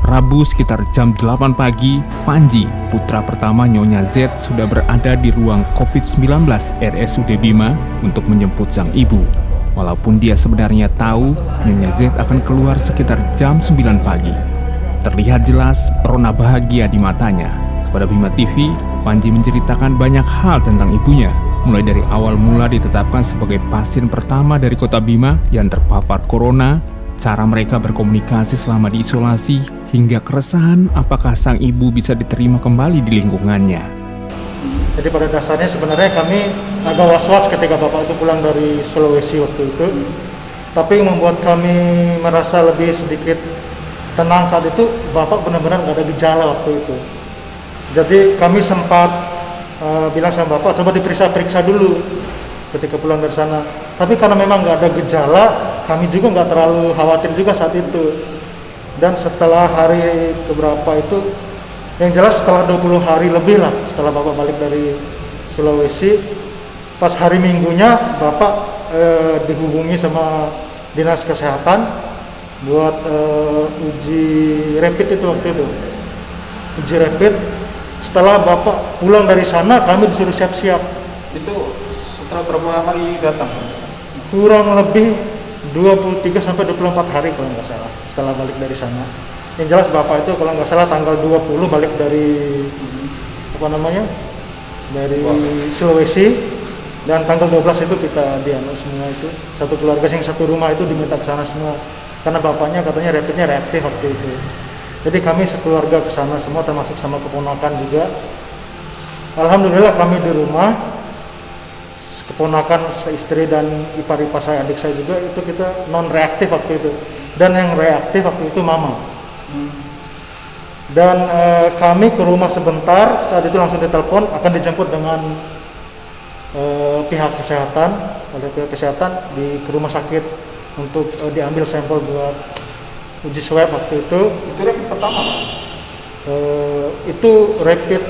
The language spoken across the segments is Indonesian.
Rabu sekitar jam 8 pagi, Panji, putra pertama Nyonya Z, sudah berada di ruang COVID-19 RSUD Bima untuk menjemput sang ibu. Walaupun dia sebenarnya tahu Nyonya Z akan keluar sekitar jam 9 pagi. Terlihat jelas rona bahagia di matanya. Kepada Bima TV, Panji menceritakan banyak hal tentang ibunya, mulai dari awal mula ditetapkan sebagai pasien pertama dari kota Bima yang terpapar corona, cara mereka berkomunikasi selama diisolasi, hingga keresahan apakah sang ibu bisa diterima kembali di lingkungannya. Jadi pada dasarnya sebenarnya kami agak was-was ketika Bapak itu pulang dari Sulawesi waktu itu. Tapi yang membuat kami merasa lebih sedikit tenang saat itu, Bapak benar-benar nggak ada gejala waktu itu. Jadi kami sempat bilang sama Bapak, coba diperiksa dulu ketika pulang dari sana. Tapi karena memang nggak ada gejala, kami juga nggak terlalu khawatir juga saat itu. Dan setelah hari keberapa itu, yang jelas setelah 20 hari lebih lah setelah Bapak balik dari Sulawesi, pas hari Minggunya Bapak dihubungi sama Dinas Kesehatan buat uji rapid itu waktu itu. Uji rapid, setelah Bapak pulang dari sana kami disuruh siap-siap. Itu setelah berapa hari datang? Kurang lebih 23 sampai 24 hari kalau nggak salah setelah balik dari sana. Yang jelas Bapak itu kalau nggak salah tanggal 20 balik dari dari Sulawesi, dan tanggal 12 itu kita dianu semua itu. Satu keluarga yang satu rumah itu diminta ke sana semua. Karena bapaknya katanya rapidnya reaktif waktu itu. Jadi kami sekeluarga ke sana semua termasuk sama keponakan juga. Alhamdulillah kami di rumah. Keponakan istri dan ipar-ipar saya, adik saya juga itu kita non reaktif waktu itu, dan yang reaktif waktu itu mama. Dan kami ke rumah sebentar, saat itu langsung ditelepon akan dijemput dengan pihak kesehatan, oleh pihak kesehatan ke rumah sakit untuk diambil sampel buat uji swab waktu itu. Itu rapid pertama, itu rapid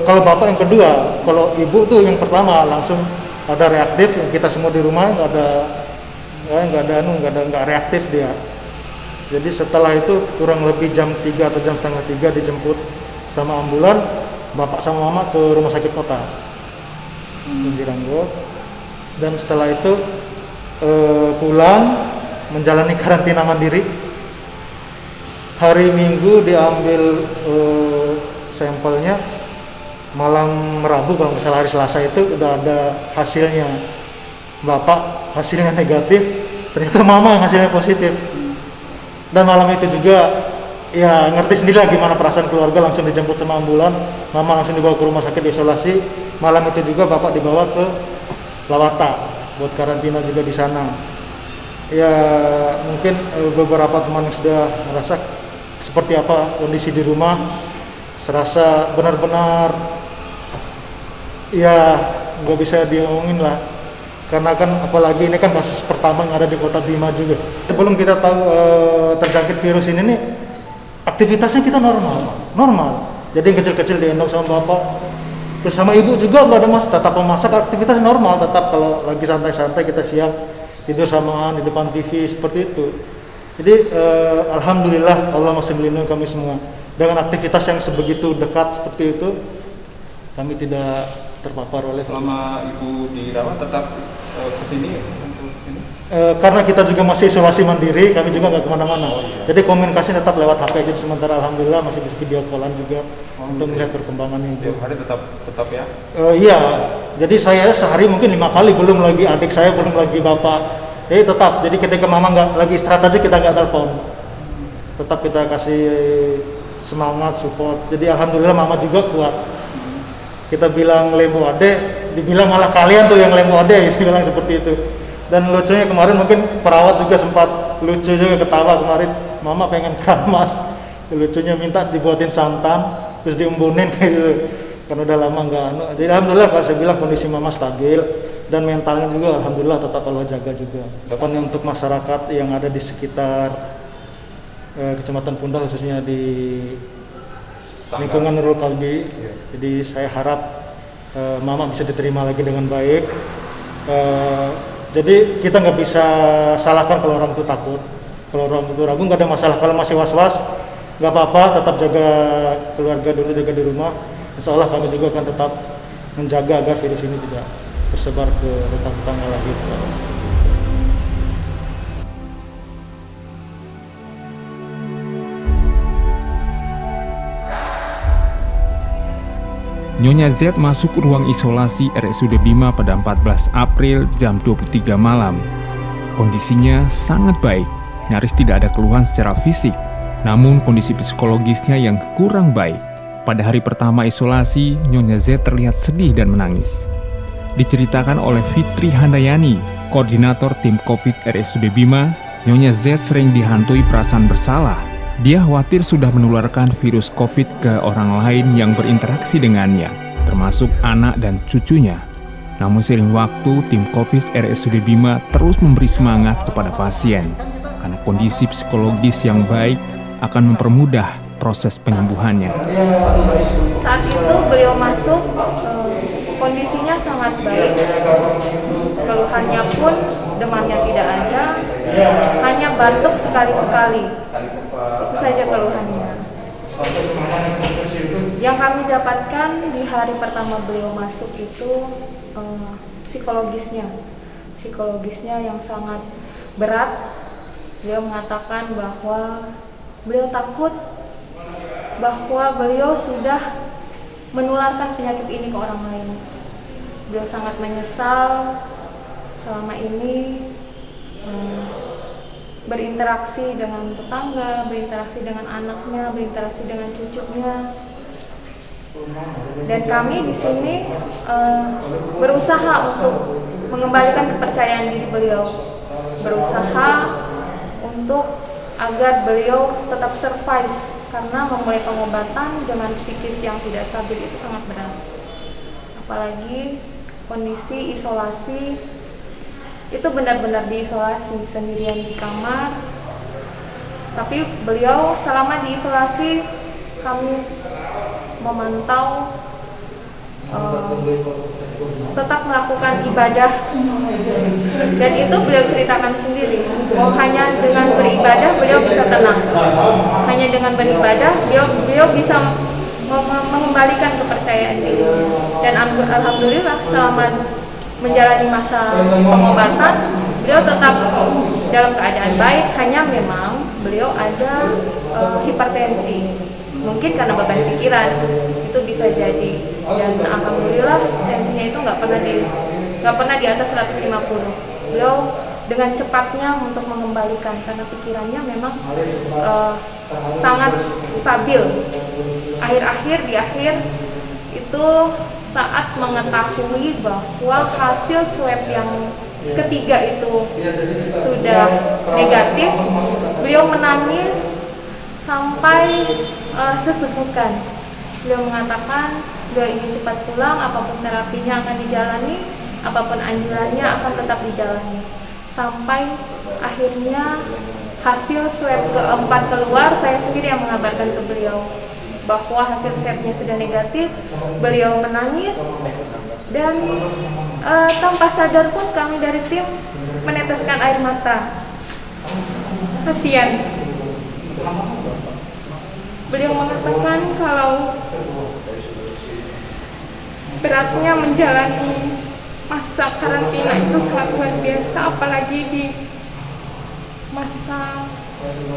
kalau bapak yang kedua, kalau ibu tuh yang pertama langsung ada reaktif, yang kita semua di rumah nggak reaktif dia. Jadi setelah itu kurang lebih jam 3 atau jam setengah 3 dijemput sama ambulan, bapak sama mama ke rumah sakit kota di Ranggo. Dan setelah itu pulang menjalani karantina mandiri. Hari Minggu diambil sampelnya, malam Rabu kalau nggak salah hari Selasa itu udah ada hasilnya. Bapak hasilnya negatif, ternyata mama hasilnya positif. Dan malam itu juga ya ngerti sendiri lah gimana perasaan keluarga, langsung dijemput sama ambulan, mama langsung dibawa ke rumah sakit isolasi. Malam itu juga bapak dibawa ke Lawata buat karantina juga di sana. Ya mungkin beberapa teman yang sudah merasa seperti apa kondisi di rumah, serasa benar-benar ya nggak bisa diomongin lah, karena kan apalagi ini kan kasus pertama yang ada di kota Bima juga. Sebelum kita tahu terjangkit virus ini nih, aktivitasnya kita normal. Jadi yang kecil-kecil diendong sama bapak, terus sama ibu juga nggak ada tetap memasak, aktivitas normal tetap. Kalau lagi santai-santai kita siang tidur samaan di depan TV seperti itu. Jadi alhamdulillah Allah masih melindungi kami semua. Dengan aktivitas yang sebegitu dekat seperti itu, kami tidak terpapar oleh. Selama ibu dirawat tetap kesini untuk ini? Karena kita juga masih isolasi mandiri, kami juga nggak kemana-mana. Jadi komunikasi tetap lewat HP aja sementara. Alhamdulillah masih bisa video callan juga untuk melihat perkembangannya. Setiap hari tetap ya? Iya, jadi saya sehari mungkin 5 kali, belum lagi adik saya, belum lagi bapak. Jadi tetap, jadi ketika mama nggak lagi istirahat aja kita nggak telepon. Tetap kita kasih semangat, support. Jadi alhamdulillah mama juga kuat. Kita bilang lembu ade, dibilang malah kalian tuh yang lembu ade, bilang seperti itu. Dan lucunya kemarin mungkin perawat juga sempat lucu juga, ketawa kemarin, mama pengen keramas. Lucunya minta dibuatin santan, terus diembunin kayak gitu. Karena udah lama nggak anu. Jadi alhamdulillah kalau saya bilang kondisi mama stabil, dan mentalnya juga alhamdulillah tetap Allah jaga juga. Bahkan untuk masyarakat yang ada di sekitar Kecamatan Punda, khususnya di lingkungan Nurul Kalbi, jadi saya harap mama bisa diterima lagi dengan baik. Jadi kita nggak bisa salahkan kalau orang itu takut, kalau orang itu ragu, nggak ada masalah. Kalau masih was-was, nggak apa-apa, tetap jaga keluarga dulu, jaga di rumah. Insya Allah kami juga akan tetap menjaga agar virus ini tidak tersebar ke tetangga lagi. Nyonya Z masuk ruang isolasi RSUD Bima pada 14 April jam 23 malam. Kondisinya sangat baik, nyaris tidak ada keluhan secara fisik. Namun kondisi psikologisnya yang kurang baik. Pada hari pertama isolasi, Nyonya Z terlihat sedih dan menangis. Diceritakan oleh Fitri Handayani, koordinator tim COVID RSUD Bima, Nyonya Z sering dihantui perasaan bersalah. Dia khawatir sudah menularkan virus COVID ke orang lain yang berinteraksi dengannya, termasuk anak dan cucunya. Namun seiring waktu, tim COVID RSUD Bima terus memberi semangat kepada pasien, karena kondisi psikologis yang baik akan mempermudah proses penyembuhannya. Saat itu beliau masuk, kondisinya sangat baik, keluhannya pun demamnya tidak ada, hanya batuk sekali-sekali. Itu saja keluhannya. Yang kami dapatkan di hari pertama beliau masuk itu psikologisnya yang sangat berat. Beliau mengatakan bahwa beliau takut bahwa beliau sudah menularkan penyakit ini ke orang lain. Beliau sangat menyesal selama ini berinteraksi dengan tetangga, berinteraksi dengan anaknya, berinteraksi dengan cucunya. Dan kami di sini berusaha untuk mengembalikan kepercayaan diri beliau, berusaha untuk agar beliau tetap survive, karena memulai pengobatan dengan psikis yang tidak stabil itu sangat berat. Apalagi kondisi isolasi, itu benar-benar diisolasi sendirian di kamar. Tapi beliau selama diisolasi, kami memantau tetap melakukan ibadah, dan itu beliau ceritakan sendiri. Hanya dengan beribadah beliau bisa tenang, hanya dengan beribadah beliau bisa mengembalikan kepercayaan diri. Dan alhamdulillah selama menjalani masa pengobatan, beliau tetap dalam keadaan baik. Hanya memang beliau ada hipertensi, mungkin karena beban pikiran, itu bisa jadi. Dan alhamdulillah tensinya itu nggak pernah di atas 150. Beliau dengan cepatnya untuk mengembalikan, karena pikirannya memang sangat stabil. Di akhir itu saat mengetahui bahwa hasil swab yang ketiga itu sudah negatif, beliau menangis sampai sesegukan. Beliau mengatakan beliau ingin cepat pulang, apapun terapinya akan dijalani, apapun anjurannya akan tetap dijalani. Sampai akhirnya hasil swab keempat keluar, saya sendiri yang mengabarkan ke beliau bahwa hasil swabnya sudah negatif. Beliau menangis, dan tanpa sadar pun kami dari tim meneteskan air mata. Kasihan. Beliau mengatakan kalau beratnya menjalani masa karantina itu sangat luar biasa, apalagi di masa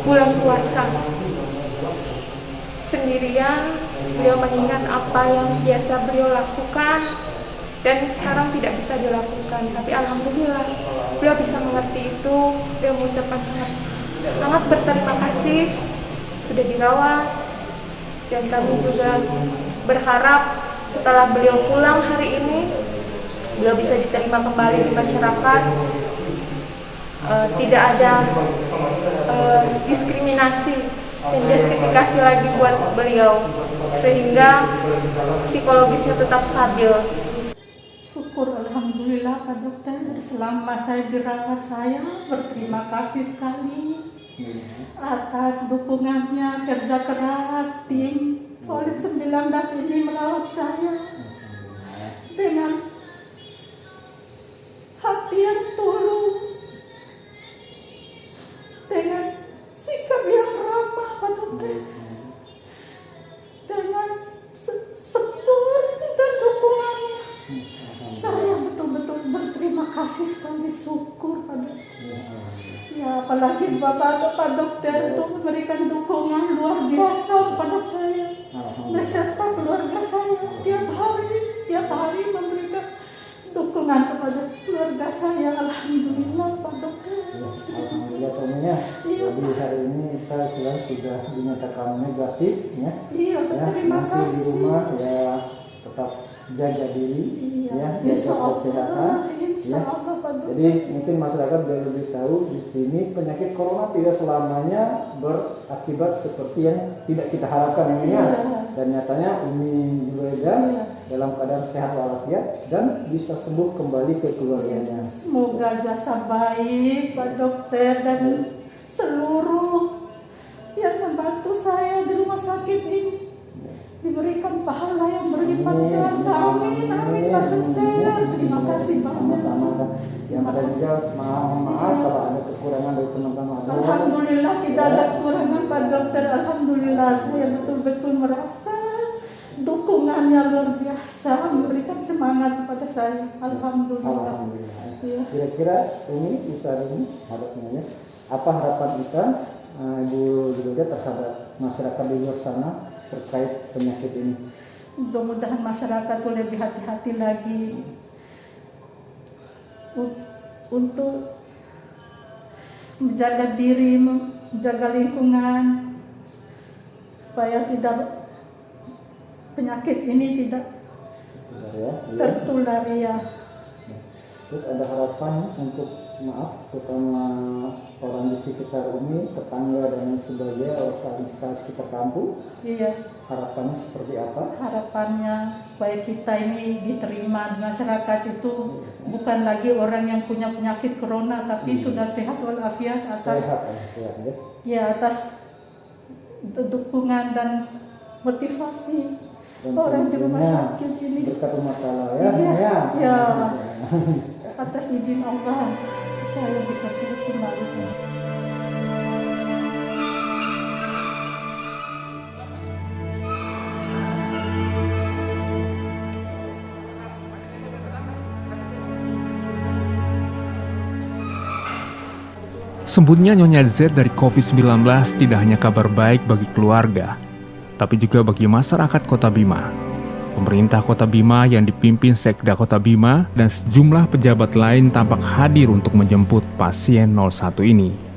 bulan puasa. Sendirian, beliau mengingat apa yang biasa beliau lakukan dan sekarang tidak bisa dilakukan. Tapi alhamdulillah beliau bisa mengerti itu. Beliau mengucapkan sangat berterima kasih sudah dirawat, dan kami juga berharap setelah beliau pulang hari ini, beliau bisa diterima kembali di masyarakat. Tidak ada diskriminasi dan justifikasi lagi buat beliau, sehingga psikologisnya tetap stabil. Syukur alhamdulillah Pak Dokter, selama saya dirawat saya berterima kasih sekali atas dukungannya, kerja keras tim COVID-19 ini merawat saya dengan hati yang tulus, dengan sikap yang ramah Pak Dokter. Bapak dokter itu memberikan dukungan luar biasa kepada saya beserta keluarga saya. Tiap hari memberikan dukungan kepada keluarga saya. Alhamdulillah Pak Dokter. Alhamdulillah temannya. Jadi hari ini kita sudah dinyatakan negatif ya. Iya, terima nanti kasih. di rumah ya tetap jaga diri ya, Insya jaga kesehatan. Insya Allah Pak Dokter. Jadi mungkin masyarakat biar lebih tahu di sini penyakit corona tidak selamanya berakibat seperti yang tidak kita harapkan ini ya. Dan nyatanya Umi Juweda dalam keadaan sehat walafiat dan bisa sembuh kembali ke keluarganya. Semoga jasa baik Pak Dokter dan seluruh yang membantu saya di rumah sakit ini diberikan pahala yang berlipat ganda. Amin, amin Pak Dokter. Terima kasih banyak. Sama-sama. Yang ada juga maaf kalau ada kekurangan dari teman-teman. Alhamdulillah tidak ada kekurangan Pak Dokter. Alhamdulillah saya betul-betul merasa dukungannya luar biasa, memberikan semangat kepada saya. Alhamdulillah. Ya. Kira-kira Umi bisa harapannya apa harapan kita Ibu Juweda terhadap masyarakat di luar sana terkait penyakit ini? Mudah-mudahan masyarakat tuh lebih hati-hati lagi untuk menjaga diri, menjaga lingkungan supaya penyakit ini tidak tertular ya. Terus ada harapan untuk terutama orang di sekitar Umi, tetangga dan sebagainya, orang di sekitar kampung. Iya. Harapannya seperti apa? Harapannya supaya kita ini diterima di masyarakat itu bukan lagi orang yang punya penyakit corona tapi sudah sehat walafiat atas dukungan dan motivasi dan orang di rumah sakit ini. Berkat umat Allah ya. Atas izin Allah saya bisa sehat kembali. Sembuhnya Nyonya Z dari COVID-19 tidak hanya kabar baik bagi keluarga, tapi juga bagi masyarakat Kota Bima. Pemerintah Kota Bima yang dipimpin Sekda Kota Bima dan sejumlah pejabat lain tampak hadir untuk menjemput pasien 01 ini.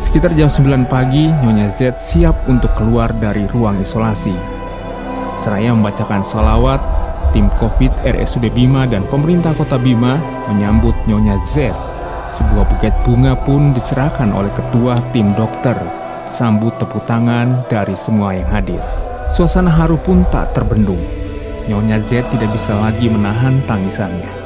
Sekitar jam 9 pagi, Nyonya Z siap untuk keluar dari ruang isolasi. Seraya membacakan sholawat, tim COVID RSUD Bima dan pemerintah Kota Bima menyambut Nyonya Z. Sebuah buket bunga pun diserahkan oleh ketua tim dokter, sambut tepuk tangan dari semua yang hadir. Suasana haru pun tak terbendung. Nyonya Z tidak bisa lagi menahan tangisannya.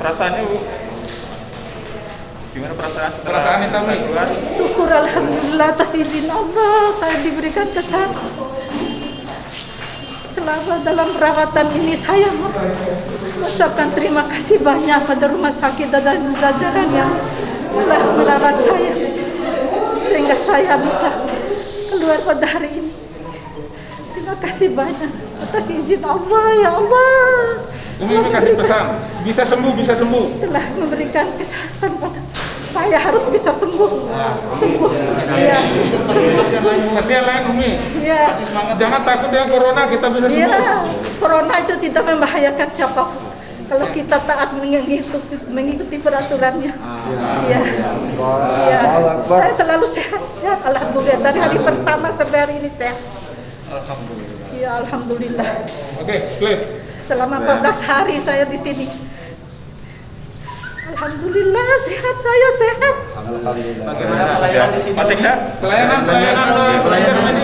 Perasaannya Bu? Gimana perasaan itu Syukur alhamdulillah atas izin Allah saya diberikan kesehatan. selama dalam perawatan ini saya mengucapkan terima kasih banyak pada rumah sakit dan jajaran yang telah merawat saya sehingga saya bisa keluar pada hari ini. Terima kasih banyak atas izin Allah, ya Allah. Umi kasih pesan, bisa sembuh. Telah memberikan kesehatan pada saya, harus bisa sembuh. Ya, Kasihan lain Umi. ya, Jangan takut dengan corona, kita bisa sembuh. ya. Corona itu tidak membahayakan siapapun kalau kita taat mengikuti peraturannya. Ya. Saya selalu sehat, alhamdulillah. Dari hari pertama sampai hari ini sehat. Alhamdulillah. Ya, alhamdulillah. Oke, clear. Selama 14 hari saya di sini. Alhamdulillah sehat, saya sehat. Bagaimana pelayanan di sini? Mas Sekda, pelayanan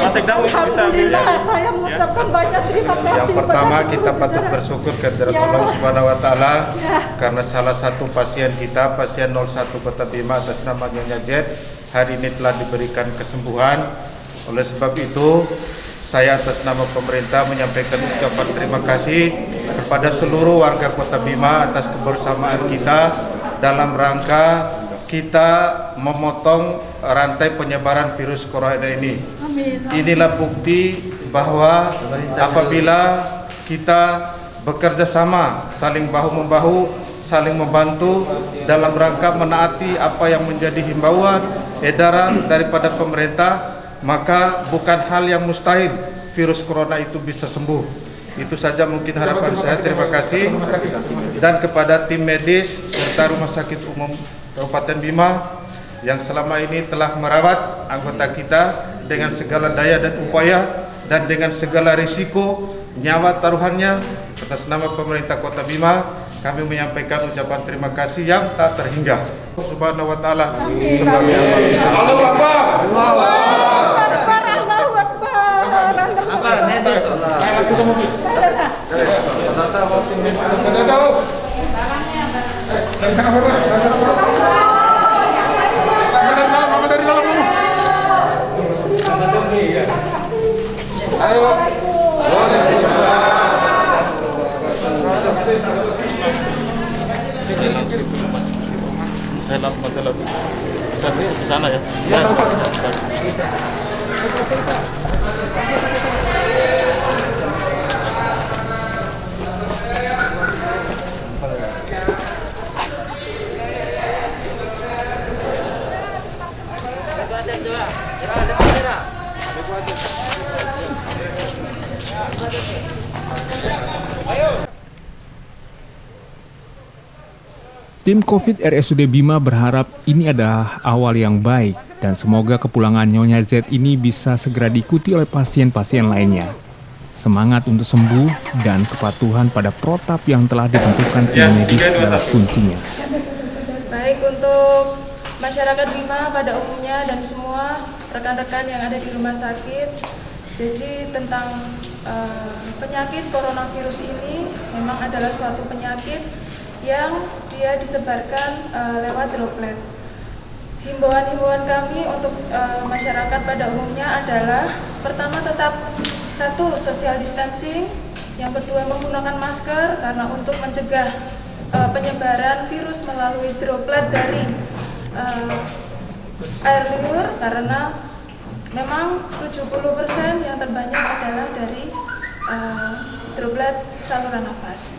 Mas Sekda bisa Alhamdulillah saya mengucapkan banyak terima kasih. Yang pertama kepada kita seluruh patut jajaran. bersyukur kepada Ya. Allah Subhanahu wa taala Ya. karena salah satu pasien kita, pasien 01 Kota Bima atas nama Nyonya Z hari ini telah diberikan kesembuhan. Oleh sebab itu saya atas nama pemerintah menyampaikan ucapan terima kasih kepada seluruh warga Kota Bima atas kebersamaan kita dalam rangka kita memotong rantai penyebaran virus corona ini. Amin. Inilah bukti bahwa apabila kita bekerja sama, saling bahu-membahu, saling membantu dalam rangka menaati apa yang menjadi himbauan, edaran daripada pemerintah, maka bukan hal yang mustahil virus corona itu bisa sembuh. Itu saja mungkin harapan saya. Terima kasih. Dan kepada tim medis serta Rumah Sakit Umum Kabupaten Bima yang selama ini telah merawat anggota kita dengan segala daya dan upaya dan dengan segala risiko nyawa taruhannya. Atas nama pemerintah Kota Bima kami menyampaikan ucapan terima kasih yang tak terhingga. Subhanahu wa ta'ala. Allahu Akbar. Saya masuk ke sana ya. Tim COVID RSUD Bima berharap ini adalah awal yang baik dan semoga kepulangan Nyonya Z ini bisa segera diikuti oleh pasien-pasien lainnya. Semangat untuk sembuh dan kepatuhan pada protap yang telah ditentukan tim medis adalah kuncinya. Baik untuk masyarakat Bima pada umumnya dan semua rekan-rekan yang ada di rumah sakit. Jadi tentang penyakit coronavirus ini memang adalah suatu penyakit yang dia disebarkan lewat droplet. Himbauan-himbauan kami untuk masyarakat pada umumnya adalah pertama tetap satu social distancing, yang kedua menggunakan masker karena untuk mencegah penyebaran virus melalui droplet dari air liur karena memang 70% yang terbanyak adalah dari droplet saluran nafas.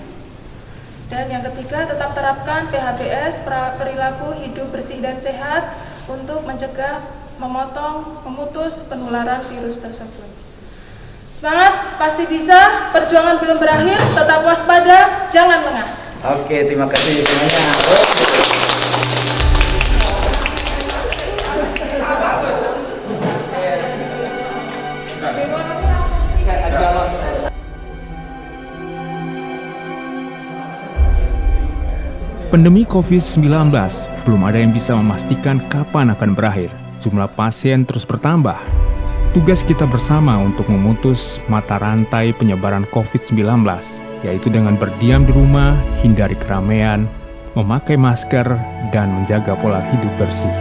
Dan yang ketiga, tetap terapkan PHBS, perilaku hidup bersih dan sehat untuk mencegah, memutus penularan virus tersebut. Semangat, pasti bisa, perjuangan belum berakhir, tetap waspada, jangan lengah. Oke, terima kasih semuanya. Pandemi COVID-19 belum ada yang bisa memastikan kapan akan berakhir. Jumlah pasien terus bertambah. Tugas kita bersama untuk memutus mata rantai penyebaran COVID-19, yaitu dengan berdiam di rumah, hindari keramaian, memakai masker, dan menjaga pola hidup bersih.